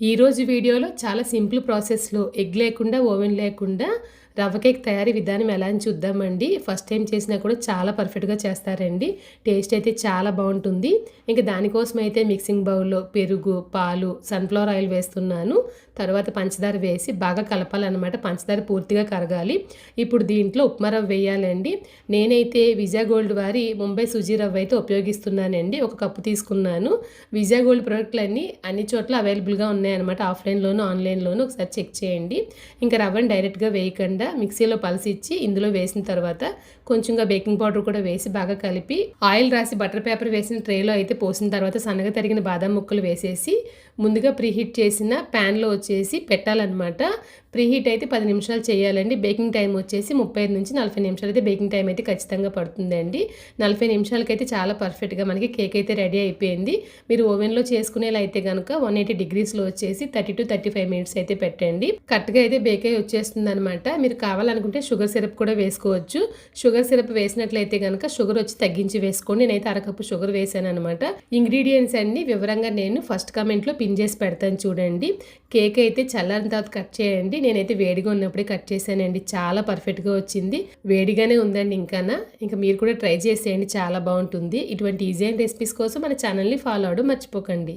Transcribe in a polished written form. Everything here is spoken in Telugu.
ఈరోజు వీడియోలో చాలా సింపుల్ ప్రాసెస్‌లో ఎగ్ లేకుండా, ఓవెన్ లేకుండా రవ్వ కేక్ తయారీ విధానం ఎలా అని చూద్దామండి. ఫస్ట్ టైం చేసినా కూడా చాలా పర్ఫెక్ట్‌గా చేస్తారండి. టేస్ట్ అయితే చాలా బావుంటుంది. ఇంక దానికోసం అయితే మిక్సింగ్ బౌల్‌లో పెరుగు, పాలు, సన్‌ఫ్లవర్ ఆయిల్ వేస్తున్నాను. తర్వాత పంచదార వేసి బాగా కలపాలన్నమాట. పంచదార పూర్తిగా కరగాలి. ఇప్పుడు దీంట్లో ఉప్మా రవ్వ వేయాలండి. నేనైతే విజయ గోల్డ్ వారి ముంబై సూజీ రవ్వ అయితే ఉపయోగిస్తున్నానండి. ఒక కప్పు తీసుకున్నాను. విజయ గోల్డ్ ప్రొడక్ట్‌లన్నీ అన్ని చోట్ల అవైలబుల్‌గా ఉన్నాయన్నమాట. ఆఫ్‌లైన్‌లోను, ఆన్‌లైన్‌లోను ఒకసారి చెక్ చేయండి. ఇంకా రవ్వని డైరెక్ట్‌గా వేయకుండా మిక్సీలో పల్సిచ్చి ఇందులో వేసిన తర్వాత కొంచెంగా బేకింగ్ పౌడర్ కూడా వేసి బాగా కలిపి ఆయిల్ రాసి బటర్ పేపర్ వేసిన ట్రేలో అయితే పోసిన తర్వాత సన్నగా తరిగిన బాదం ముక్కలు వేసేసి ముందుగా ప్రీహీట్ చేసిన ప్యాన్లో వచ్చేసి పెట్టాలన్నమాట. ప్రీహీట్ అయితే 10 నిమిషాలు చేయాలండి. బేకింగ్ టైం వచ్చేసి 35 నుంచి 40 నిమిషాలు అయితే బేకింగ్ టైం అయితే ఖచ్చితంగా పడుతుందండి. 40 నిమిషాలకైతే చాలా పర్ఫెక్ట్గా మనకి కేక్ అయితే రెడీ అయిపోయింది. మీరు ఓవెన్లో చేసుకునేలా అయితే కనుక 180 డిగ్రీస్లో వచ్చేసి 30 to 35 మినిట్స్ అయితే పెట్టండి. కరెక్ట్గా అయితే బేక్ అయి వచ్చేస్తుంది అనమాట. మీరు కావాలనుకుంటే షుగర్ సిరప్ కూడా వేసుకోవచ్చు. షుగర్ సిరప్ వేసినట్లయితే కనుక షుగర్ వచ్చి తగ్గించి వేసుకోండి. నేనైతే అరకప్పు షుగర్ వేసాను అనమాట. ఇంగ్రీడియంట్స్ అన్ని వివరంగా నేను ఫస్ట్ కామెంట్లో పిన్ చేసి పెడతాను చూడండి. కేక్ అయితే చల్లారిన తర్వాత కట్ చేయండి. నేనైతే వేడిగా ఉన్నప్పుడే కట్ చేశానండి. చాలా పర్ఫెక్ట్గా వచ్చింది. వేడిగానే ఉందండి ఇంకా మీరు కూడా ట్రై చేసేయండి. చాలా బాగుంటుంది. ఇటువంటి ఈజీ అయిన రెసిపీస్ కోసం మన ఛానల్ని ఫాలో అవడం మర్చిపోకండి.